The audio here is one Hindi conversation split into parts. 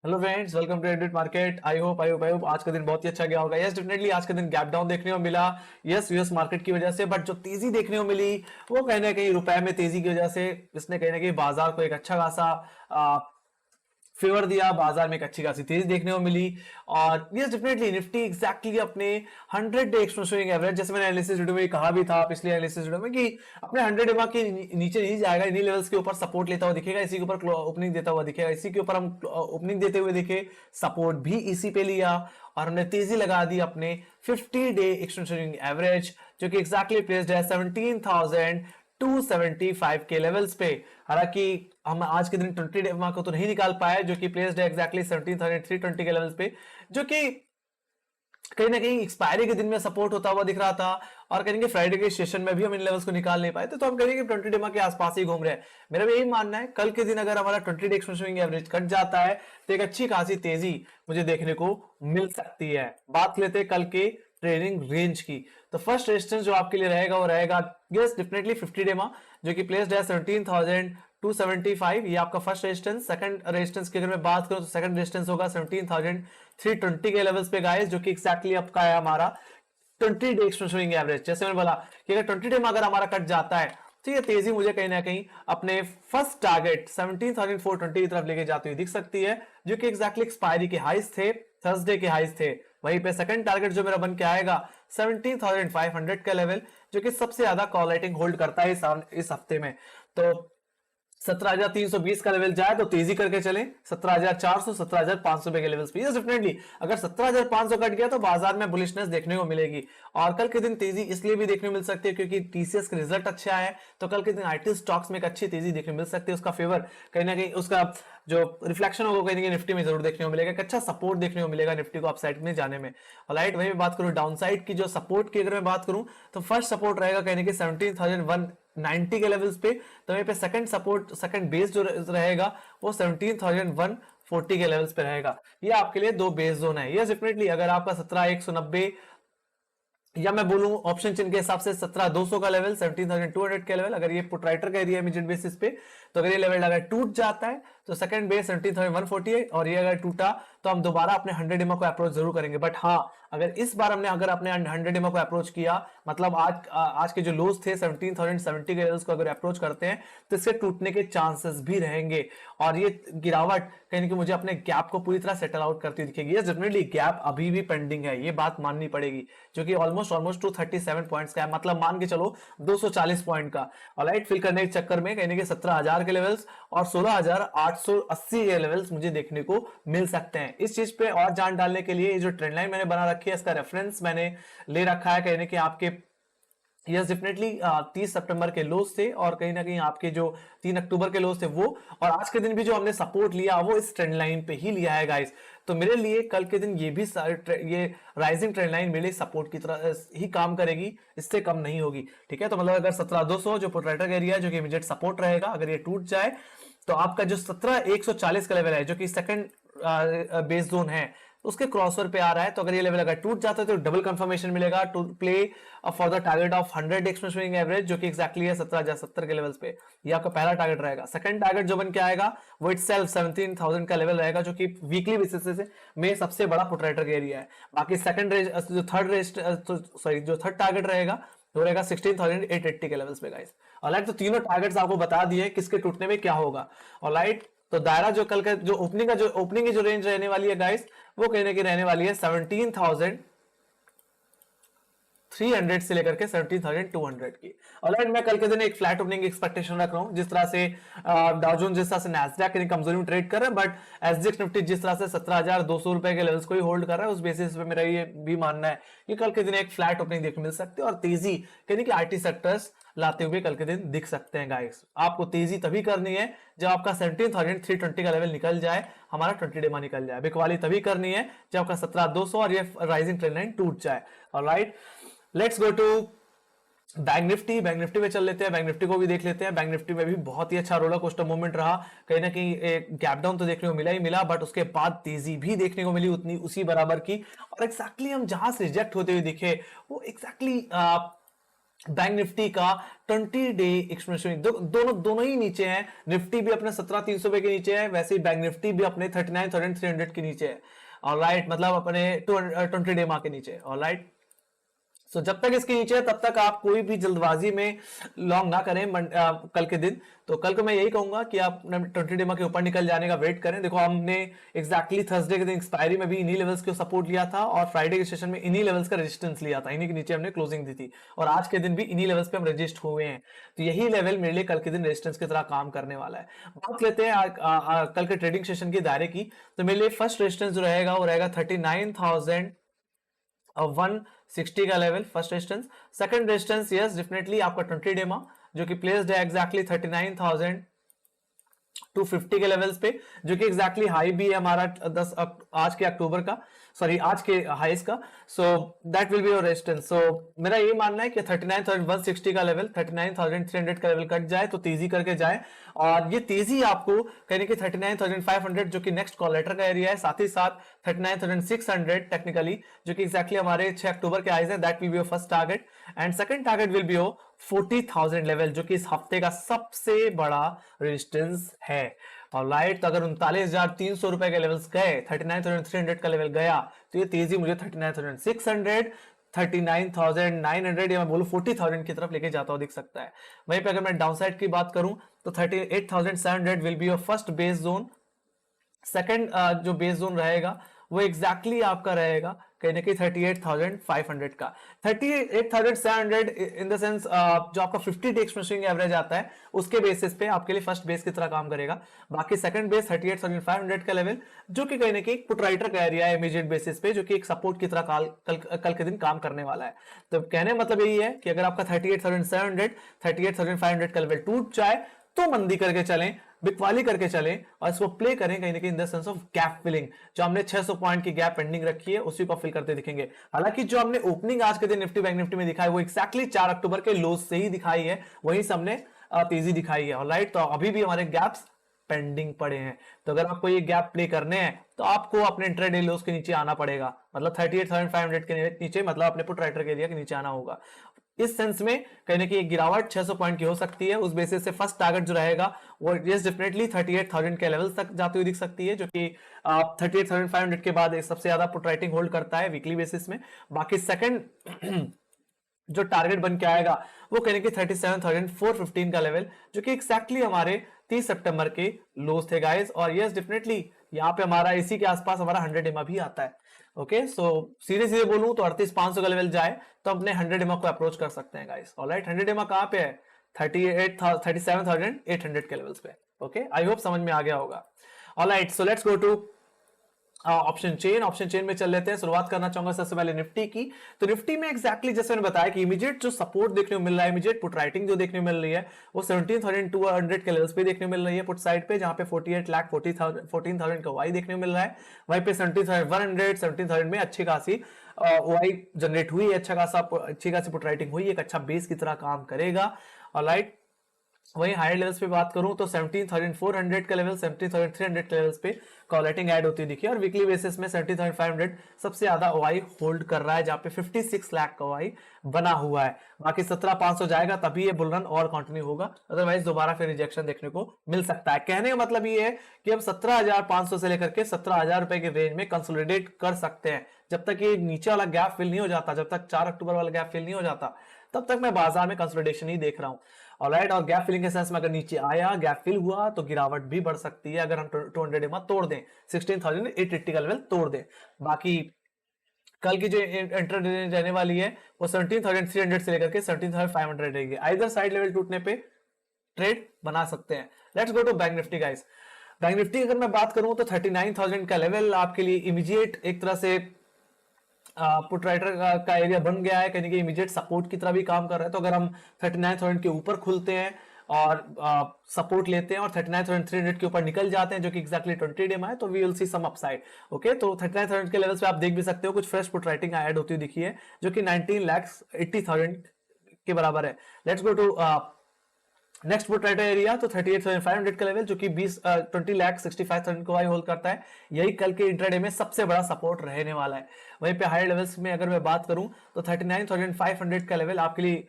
Hello friends, welcome to edit market. I hope आज का दिन बहुत ही अच्छा गया होगा। यस, डेफिनेटली आज का दिन गैप डाउन देखने को मिला। यस, यूएस मार्केट की वजह से, बट जो तेजी देखने को मिली वो कहीं ना कहीं रुपए में तेजी की वजह से इसने कहीं ना कहीं बाजार को एक अच्छा खासा फेवर दिया। बाजार में एक अच्छी खासी तेजी देखने को मिली। और यस, डेफिनेटली निफ्टी एग्जैक्टली अपने 100 डे एक्सपोनेंशियल एवरेज, जैसे मैंने एनालिसिस वीडियो में कहा भी था, पिछले एनालिसिस वीडियो में, कि अपने 100 डेमा के नीचे नहीं जाएगा, इन्हीं लेवल्स के ऊपर सपोर्ट लेता हुआ दिखेगा, इसी के ऊपर ओपनिंग देता हुआ दिखेगा, इसी के ऊपर हम ओपनिंग देते हुए देखे, सपोर्ट भी इसी पे लिया और हमने तेजी लगा दी अपने 50 डे एक्सपोनेंशियल एवरेज, जो कि एग्जैक्टली प्लेस्ड है 17,275 के लेवल्स पे। हालांकि हम आज के दिन 20 डे को तो नहीं निकाल पाए, जो कि प्लेस्ड है एग्जैक्टली 17,320 के लेवल्स पे, जो कि कहीं ना कहीं एक्सपायरी के दिन में सपोर्ट होता हुआ दिख रहा था। और कहेंगे फ्राइडे के सेशन में भी हम इन लेवल्स को निकाल नहीं पाए थे, तो हम कहेंगे 20 डे के आसपास ही घूम रहे हैं। मेरा भी यही मानना है, कल के दिन अगर हमारा 20 डे एक्सपोनेंशियल एवरेज कट जाता है तो एक अच्छी खासी तेजी मुझे देखने को मिल सकती है। बात लेते हैं कल के ट्रेडिंग रेंज की। तो फर्स्ट रेजिस्टेंस जो आपके लिए रहेगा वो रहेगा यस डेफिनेटली 50 डे में, जो कि प्लेस्ड है 17,275, ये आपका फर्स्ट रेजिस्टेंस। सेकंड रेजिस्टेंस की अगर मैं बात करूं तो सेकंड रेजिस्टेंस होगा 17,320 के लेवल्स पे गाइस, जो कि एक्जैक्टली आपका है हमारा 20 डे एक्सपोनेंशियल एवरेज। जैसे मैंने बोला कि अगर 20 डे में अगर हमारा कट जाता है तो ये तेजी मुझे कहीं ना कहीं अपने फर्स्ट टारगेट 17,420 की तरफ लेके जाती हुई दिख सकती है, जो कि एग्जैक्टली एक्सपायरी के हाइस थे, थर्सडे के हाइस थे। वहीं पे सेकंड टारगेट जो मेरा बन के आएगा 17,500 का लेवल, जो कि सबसे ज्यादा कॉल राइटिंग होल्ड करता है इस हफ्ते में। तो 17,320 का लेवल जाए तो तेजी करके चले 17,400 17,500 के लेवल्स पे। डेफिनेटली अगर 17,500 कट गया तो बाजार में बुलिशनेस देखने को मिलेगी। और कल के दिन तेजी इसलिए भी देखने को मिल सकती है क्योंकि टीसीएस के रिजल्ट अच्छे आए, तो कल के दिन आईटी स्टॉक्स में एक अच्छी तेजी देखने को मिल सकती है। उसका फेवर कहीं ना कहीं, उसका जो रिफ्लेक्शन होगा कहीं ना कहीं निफ्टी में जरूर देखने को मिलेगा। एक अच्छा सपोर्ट देखने को मिलेगा निफ्टी को अपसाइड में जाने में। और राइट, वही बात करूं डाउन साइड की, जो सपोर्ट की अगर मैं बात करूं तो फर्स्ट सपोर्ट रहेगा कहीं ना कहीं 17,190 के लेवल्स पे। तो वहीं पे सेकंड सपोर्ट, सेकंड बेस जो रहेगा वो 17,140 के लेवल्स पे रहेगा। ये आपके लिए दो बेस जोन है। ये डेफिनेटली अगर आपका 17,190 या मैं बोलूं ऑप्शन चिन्ह के हिसाब से 17,200 का लेवल, 17,200 का लेवल, अगर ये पुट राइटर का एरिया इमीडिएट बेसिस पे, तो अगर ये लेवल अगर टूट जाता है तो सेकंड बेस 17,140 है, और ये अगर टूटा तो हम दोबारा अपने 100 डेमा को अप्रोच जरूर करेंगे। बट हाँ, अगर इस बार हमने अगर अपने 100 डेमा को अप्रोच किया, मतलब आज के जो लोज थे 17,070 के लेवल्स को अगर अप्रोच करते हैं तो इसके टूटने के चांसेस भी रहेंगे। और ये गिरावट कहीं ना कहीं मुझे अपने गैप को पूरी तरह सेटल आउट करती दिखेगी। ये डेफिनेटली गैप अभी भी पेंडिंग है, ये बात माननी पड़ेगी, जो कि ऑलमोस्ट 237 पॉइंट्स का है, मतलब मान के चलो 240 पॉइंट का। और लाइट फिल करने के चक्कर में कहीं ना कहीं 17,000 के लेवल्स और 16,880 के लेवल्स मुझे देखने को मिल सकते हैं। इस चीज पे और जान डालने के लिए जो ट्रेंड लाइन मैंने बना रखी है, इसका रेफरेंस मैंने ले रखा है कहीं ना कहीं आपके, यस डेफिनेटली 30 सितंबर के लोज थे और कहीं ना कहीं आपके जो 3 अक्टूबर के लोज थे वो, और आज के दिन भी जो हमने सपोर्ट लिया वो इस ट्रेंड लाइन पे ही लिया है गाइस। तो मेरे लिए कल के दिन ये भी ये राइजिंग ट्रेंड लाइन मेरे लिए सपोर्ट की तरह ही काम करेगी, इससे कम नहीं होगी। ठीक है, तो मतलब अगर 17,200 जो पोट्रेटर एरिया जो कि इमीडिएट सपोर्ट रहेगा, अगर ये टूट जाए तो आपका जो 17,140 का लेवल है, जो कि सेकंड बेस जोन है, उसके क्रॉसओवर पे आ रहा है। तो अगर ये लेवल अगर टूट जाता है तो डबल कंफर्मेशन मिलेगा to play for the target of 100 exponential average, जो कि एक्जैक्टली है 17,070 के लेवल्स पे। ये आपका पहला टारगेट रहेगा। सेकंड टारगेट जो बन के आएगा वो इटसेल्फ 17,000 का लेवल रहेगा, जो कि वीकली बेसिस में सबसे बड़ा पोट्रेटर का एरिया है। बाकी सेकंड जो थर्ड टारगेट रहेगा वो रहेगा 16,880 के लेवल्स पे गाइस। ऑलराइट, तो तीनों टारगेट्स आपको बता दिए किसके टूटने में क्या होगा। ऑलराइट, तो दायरा जो कल का जो ओपनिंग की जो रेंज रहने वाली है गाइस, वो कहने की रहने वाली है 17,300 से लेकर के 17,200 की। ऑलराइट, मैं कल के दिन एक फ्लैट ओपनिंग एक्सपेक्टेशन रख रहा हूं, जिस तरह से डाउ जोन्स जिस तरह से नैस्डैक की कमजोरी में ट्रेड कर रहा है, बट एसजीएक्स निफ्टी जिस तरह से 17,200 रुपए के लेवल्स को ही होल्ड कर रहा है, उस बेसिस पे मेरा ये भी मानना है कि कल के दिन एक फ्लैट ओपनिंग देखने मिल सकती है और तेजी कहने की आईटी सेक्टर्स लाते हुए कल के दिन दिख सकते हैं गाइस। आपको तेजी तभी करनी है जब आपका 17,320 का लेवल निकल जाए, हमारा 20 डे निकल जाए। बिकवाली तभी करनी है जब आपका 17,200 और ये राइजिंग ट्रेंड लाइन टूट जाए। Alright, let's go to bank Nifty. Bank Nifty में चल लेते हैं, बैंक निफ्टी को भी देख लेते हैं। बैंक निफ्टी में भी बहुत ही अच्छा रोलर कोस्टर मूवमेंट रहा, कहीं ना कहीं एक गैप डाउन तो देखने को मिला ही मिला, बट उसके बाद तेजी भी देखने को मिली उतनी उसी बराबर की। और एक्जैक्टली हम जहां से रिजेक्ट होते हुए दिखे वो एक्जैक्टली बैंक निफ्टी का 20 डे एक्सपेंशन दोनों ही नीचे हैं। निफ्टी भी अपने 17,300 के नीचे है, वैसे ही बैंक निफ्टी भी अपने 39,300 के नीचे है। ऑलराइट, मतलब अपने 20 डे मार्क के नीचे। ऑलराइट, सो जब तक इसके नीचे है तब तक आप कोई भी जल्दबाजी में लॉन्ग ना करें कल के दिन। तो कल को मैं यही कहूंगा कि आप 20 डेमा के ऊपर निकल जाने का वेट करें। देखो हमने एग्जैक्टली थर्सडे के दिन एक्सपायरी में भी इन्हीं लेवल्स को सपोर्ट लिया था और फ्राइडे के सेशन में इन्हीं लेवल्स का रेजिस्टेंस लिया था, इन्हीं के नीचे हमने क्लोजिंग दी थी और आज के दिन भी इन्हीं लेवल्स पे हम रजिस्ट हुए हैं। तो यही लेवल मेरे लिए कल के दिन रेजिस्टेंस की तरह काम करने वाला है। बात लेते हैं कल के ट्रेडिंग सेशन के दायरे की। तो मेरे लिए फर्स्ट रेजिस्टेंस जो रहेगा वो रहेगा 39,160 का level, first resistance. Second resistance yes definitely आपका 20 डेमा जो कि प्लेस्ड है एग्जैक्टली 39,250 के लेवल्स पे, जो कि एग्जैक्टली हाई भी है हमारा आज के अक्टूबर का, सॉरी आज के हाईस का। So that will be your resistance. सो मेरा ये मानना है कि 39,160 का लेवल 39,300 का लेवल कट जाए तो तेजी करके जाए, और ये तेजी आपको कहने की 39,500 जो कि नेक्स्ट कॉल लेटर का एरिया है, साथ ही साथ 39,600 टेक्निकली जो कि एग्जैक्टली हमारे 6 अक्टूबर के आइज है, that will be your first target. And second target will be your 40,000 level जो कि इस हफ्ते का सबसे बड़ा रेजिस्टेंस है। ऑलराइट, तो अगर 39,300 रुपए के लेवल्स गए, 39,300 का लेवल गया, तो ये तेजी मुझे 39,600, 39,900 या मैं बोलूं 40,000 की तरफ लेके जाता हुआ दिख सकता है। वहीं पे अगर मैं डाउनसाइड की बात करूं तो 38,700 will be your first base zone. Second जो बेस जोन रहेगा वो एग्जैक्टली आपका रहेगा कहीं ना कहीं 38,500 का। 38,700 इन द सेंस जो आपका 50 डे एक्सपेंसिंग एवरेज आता है उसके बेसिस पे आपके लिए फर्स्ट बेस की तरह काम करेगा। बाकी सेकंड बेस 38,500 का लेवल जो कि कहीं ना कहीं पुट राइटर का एरिया है इमीडिएट बेसिस पे, जो कि एक सपोर्ट की तरह कल के दिन काम करने वाला है। तो कहने मतलब यही है कि अगर आपका 38,700 38,500 का लेवल टूट जाए तो मंदी करके चलें, बिकवाली करके चलें और इसको प्ले करें कहीं ना कहीं in the sense of gap filling. जो हमने 600 पॉइंट की गैप पेंडिंग रखी है उसी को फिल करते दिखेंगे। हालांकि जो हमने ओपनिंग आज के दिन निफ्टी बैंक निफ्टी में दिखाई वो एक्जैक्टली 4 अक्टूबर के लोज से ही दिखाई है, वहीं से हमने तेजी दिखाई है। ऑलराइट, तो अभी भी हमारे गैप्स पेंडिंग पड़े हैं। तो अगर आपको ये गैप प्ले करने हैं तो आपको अपने इंट्राडे लोस के नीचे आना पड़ेगा, मतलब 38,500 के नीचे, मतलब अपने पुट राइटर के एरिया के नीचे आना होगा। इस सेंस में कहने की गिरावट 600 पॉइंट की हो सकती है। उस बेसिस से फर्स्ट टारगेट जो रहेगा वो यस डेफिनेटली 38,000 के लेवल तक जाती हुई दिख सकती है, जो कि 38,500 के बाद सबसे ज्यादा पुट राइटिंग होल्ड करता है वीकली बेसिस में। बाकी सेकंड जो टारगेट बन के आएगा वो कहने की 37,415 का लेवल, जो कि एक्जैक्टली हमारे 30 सितंबर के लोस थे गाइस। और यस डेफिनेटली यहाँ पे हमारा इसी के आसपास हमारा 100 एमआ भी आता है। ओके, सो सीधे सीधे बोलूं तो 38,500 का लेवल जाए तो अपने 100 एमआ को अप्रोच कर सकते हैं गाइस। ऑलराइट, 100 एमआ कहां पे है? 37,800 के लेवल्स पे। ओके, आई होप समझ में आ गया होगा। Alright, so let's go to option chain में चल लेते हैं। शुरुआत करना चाहूंगा सबसे पहले निफ्टी की। तो निफ्टी में एग्जैक्टली जैसे मैंने बताया कि इमीडिएट जो सपोर्ट देखने को मिल रहा है, इमीडिएट पुट राइटिंग जो देखने को मिल रही है वो 17,200 के लेवल्स पे देखने को मिल रही है पुट साइड पे, जहां पे 14,40,000 का वाई देखने को मिल रहा है। वहीं पे 17,100 17,000 में अच्छी खासी वाई जनरेट हुई है, अच्छी खासी पुट राइटिंग हुई है, एक अच्छा बेस की तरह काम करेगा। ऑलराइट, वहीं हायर लेवल्स पे बात करूं तो 17,400 का लेवल 17,300 के लेवल्स पे कॉलेटिंग ऐड होती दिखी, और वीकली बेसिस में 17,500 सबसे ज्यादा ओआई होल्ड कर रहा है, जहां पे 56 लाख का ओआई बना हुआ है। बाकी 17,500 जाएगा तभी ये बुल रन और कंटिन्यू होगा, अदरवाइज दोबारा फिर रिजेक्शन देखने को मिल सकता है। कहने का मतलब ये है कि हम 17,500 से लेकर के 17,000 रुपए के रेंज में कंसोलिडेट कर सकते हैं। जब तक ये नीचे वाला गैप फिल नहीं हो जाता, जब तक 4 अक्टूबर वाला गैप फिल नहीं हो जाता, तब तक मैं बाजार में कंसोलिडेशन ही देख रहा हूं। ऑलराइट, और गैप फिलिंग के सेंस में अगर नीचे आया, गैप फिल हुआ तो गिरावट भी बढ़ सकती है अगर हम 200 एमआ तोड़ दें, 16,880 का लेवल तोड़ दें। बाकी कल की जो इंटर रहने वाली है वो 17,300 से लेकर के 17,500 रहेगी। आइदर साइड लेवल टूटने पे ट्रेड बना सकते हैं। Let's go to bank Nifty guys. Bank Nifty अगर मैं बात करूं तो 39,000 का लेवल आपके लिए इमीडिएट एक तरह से पुट राइटर का एरिया बन गया है, कहीं इमीडिएट सपोर्ट की तरह भी काम कर रहा है। तो अगर हम 39,000 के ऊपर खुलते हैं और सपोर्ट लेते हैं और 39,300 के ऊपर निकल जाते हैं, जो कि एक्जैक्टली 20 डे में है, तो we will see some upside. Okay, तो 39,000 के लेवल्स पे आप देख भी सकते हो कुछ फ्रेश पुट राइटिंग ऐड होती दिखी है, जो कि 19,80,000 के बराबर है। Let's go to next put write area तो 38,500 का लेवल जो कि 20,65,000 को हाई होल्ड करता है, यही कल के इंट्राडे में सबसे बड़ा सपोर्ट रहने वाला है। वहीं पे हायर लेवल्स में अगर मैं बात करूं तो 39,500 का लेवल आपके लिए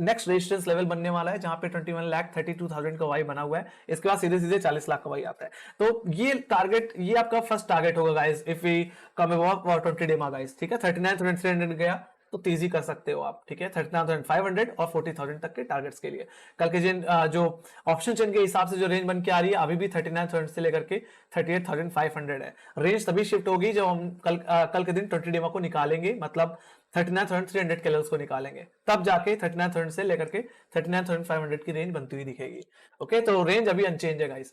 नेक्स्ट रेजिस्टेंस लेवल बनने वाला है, जहां पे 21,32,000 का वाई बना हुआ है। इसके बाद सीधे सीधे 40 लाख का वाई आता है। तो ये टारगेट, ये आपका फर्स्ट टारगेट होगा guys if we come above 20 day guys, ठीक है। 39,300 गया तो तेजी कर सकते हो आप, ठीक है। 39,500 और 40,000 तक के टारगेट्स के लिए कल के जो ऑप्शन चेन के हिसाब से जो रेंज बन के आ रही है अभी भी 39,000 से लेकर के 38,500 है। रेंज तभी शिफ्ट होगी जब हम कल के दिन 20 डेमा को निकालेंगे, मतलब 39,300 के लेवल्स को निकालेंगे, तब जाके 39,000 से लेकर के 39,500 की रेंज बनती हुई दिखेगी। ओके, तो रेंज अभी अनचेंज है guys.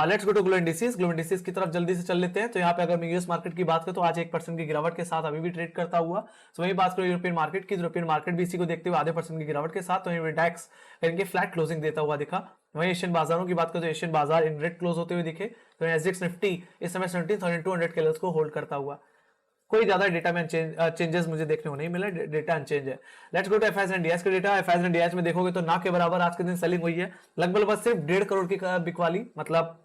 Let's go to global indices की तरफ जल्दी से चल लेते हैं। तो यहाँ पे अगर मैं यूएस मार्केट की बात करूं तो आज 1% की गिरावट के साथ अभी भी ट्रेड करता हुआ। तो वही बात करो यूरोपियन मार्केट की, यूरोपियन मार्केट भी इसी को देखते हुए आधे % की गिरावट के साथ, तो वहीं डैक्स इनके फ्लैट क्लोजिंग देता हुआ दिखा। वहीं एशियन बाजारों की बात करें तो एशियन बाजार इन रेड क्लोज होते हुए दिखे। तो एसजेक्स निफ्टी इस समय 17,200 के लेवल्स को होल्ड करता हुआ। कोई ज्यादा डेटा में चेंजेस मुझे देखने को नहीं मिला, डेटा अनचेंज है। Let's go to FIIs and DIIs data डेटा। एफआईएस एंड डीआईएस में देखोगे तो ना के बराबर आज के दिन सेलिंग हुई है, लगभग सिर्फ 1.5 करोड़ की बिकवाली, मतलब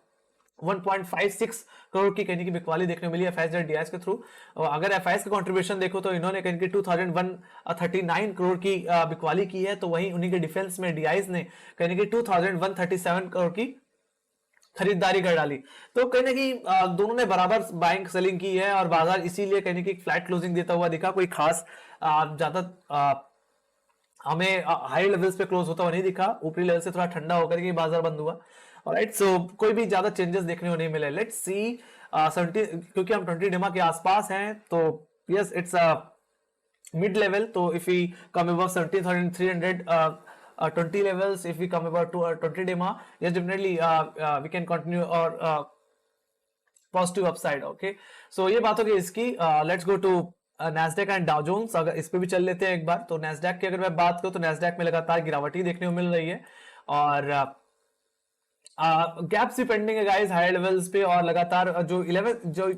1.56 करोड़ की कहने की बिकवाली देखने को मिली एफआईएस एंड डीआईएस के थ्रू। अगर एफआईएस का कंट्रीब्यूशन देखो तो इन्होंने कहने की 2,139 करोड़ की बिकवाली की है, तो वहीं उन्हीं के डिफेंस में डीआईएस ने कहने की 2,137 करोड़ की खरीदारी कर डाली। तो कहीं ना कहीं दोनों ने बराबर बाइंग सेलिंग की है और बाजार इसीलिए कहने की फ्लैट क्लोजिंग देता हुआ दिखा। कोई खास ज्यादा हमें हाई लेवल्स पे क्लोज होता हुआ नहीं दिखा, ऊपरी लेवल से थोड़ा ठंडा होकर के बाजार बंद हुआ। ऑलराइट, सो कोई भी ज्यादा चेंजेस देखने को नहीं मिले। लेट्स सी 70, क्योंकि हम 20 डेमा के आसपास हैं, तो यस इट्स मिड लेवल। तो if we come above 17,300 20 levels, if we come about to 20 DEMA, yes, definitely we can continue or positive upside. Okay, so ये बात हो गई इसकी। let's go to Nasdaq and Dow Jones। अगर इस पे भी चल लेते हैं एक बार। तो Nasdaq की अगर मैं बात करूं तो Nasdaq में लगातार गिरावट ही देखने को मिल रही है और गैप्स भी पेंडिंग है गाइस हायर लेवल्स पे, और लगातार जो 11 जो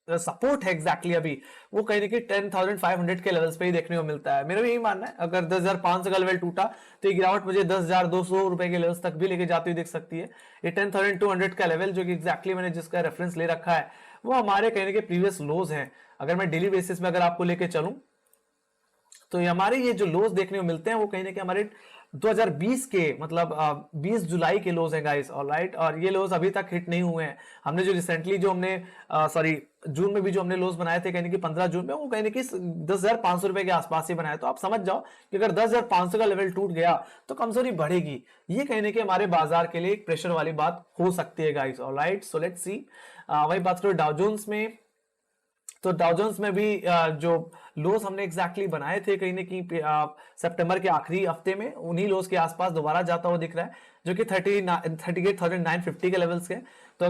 सपोर्ट है एग्जैक्टली अभी वो कहीं ना कहीं 10,500 के लेवल्स पे ही देखने को मिलता है। मेरा भी यही मानना है, अगर 10,500 का लेवल टूटा तो ये गिरावट मुझे 10,200 रुपए के लेवल्स तक भी लेके जाती हुई दिख सकती है। ये 10,200 का लेवल जो कि एग्जैक्टली मैंने जिसका रेफरेंस ले रखा है वो हमारे कहने के प्रीवियस लोज हैं। अगर मैं डेली बेसिस में अगर आपको लेके चलूं तो हमारे ये जो लोज देखने को मिलते हैं वो कहीं ना कहीं हमारे 2020 के मतलब 20 जुलाई के लोज हैं गाइस, ऑलराइट। और ये लोज अभी तक हिट नहीं हुए हैं। हमने जो रिसेंटली जो हमने जून में भी जो हमने लोज बनाए थे कहने की 15 जून में, वो कहने की 10,500 रुपए के आसपास ही बनाए। तो आप समझ जाओ कि अगर 10,500 का लेवल टूट गया तो कमजोरी बढ़ेगी। ये कहने के हमारे बाजार के लिए एक प्रेशर वाली बात हो सकती है guys, alright. So let's see. वही बात करो डाउ जोन्स में, तो डाउ जोन्स में भी जो लोज हमने एग्जैक्टली बनाए थे कहीं ना कहीं सितंबर के आखिरी हफ्ते में, उन्हीं लोज के आसपास दोबारा जाता हुआ दिख रहा है, जो कि 38,950 के लेवल्स के। तो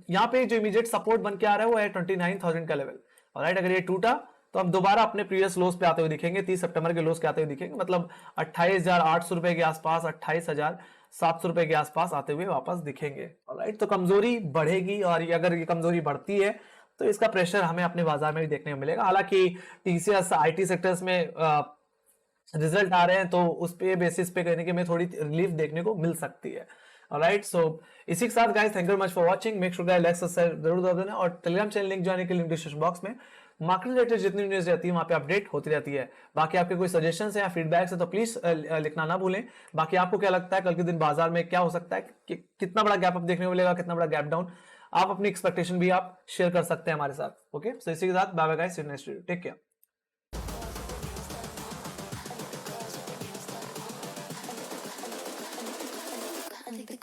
यहाँ पे जो इमीडिएट सपोर्ट बन के आ रहा है वो है 29,000 का लेवल, ऑलराइट। अगर ये टूटा तो हम दोबारा अपने प्रीवियस लोज पे आते हुए दिखेंगे, 30 सितंबर के लोज के आते हुए दिखेंगे, मतलब 28,800 रुपए के आसपास, 28,700 रुपए के आसपास आते हुए वापस दिखेंगे, ऑलराइट। तो कमजोरी बढ़ेगी और अगर ये कमजोरी बढ़ती है तो इसका प्रेशर हमें अपने बाजार में भी देखने को मिलेगा। हालांकि टीसीएस आईटी सेक्टर्स में रिजल्ट आ रहे हैं तो उस पे बेसिस पे कहने के में थोड़ी रिलीफ देखने को मिल सकती है, ऑलराइट। सो इसी के साथ guys thank you much for watching. Make sure guys like subscribe जरूर दबा देना, और टेलीग्राम चैनल लिंक ज्वाइन के लिंक डिस्क्रिप्शन बॉक्स में। मार्केट रिलेटेड जितनी न्यूज रहती है वहां पे अपडेट होती रहती है। बाकी आपके कोई सजेशन है या फीडबैक है तो प्लीज लिखना ना भूलें। बाकी आपको क्या लगता है कल के दिन बाजार में क्या हो सकता है, कितना बड़ा गैप अप देखने को मिलेगा, कितना बड़ा गैप डाउन, आप अपनी एक्सपेक्टेशन भी आप शेयर कर सकते हैं हमारे साथ। ओके, सो इसी के साथ bye bye guys, see you next video, take care.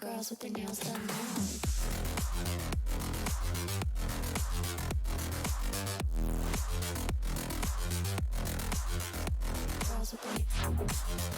Girls with their nails done now. Girls with their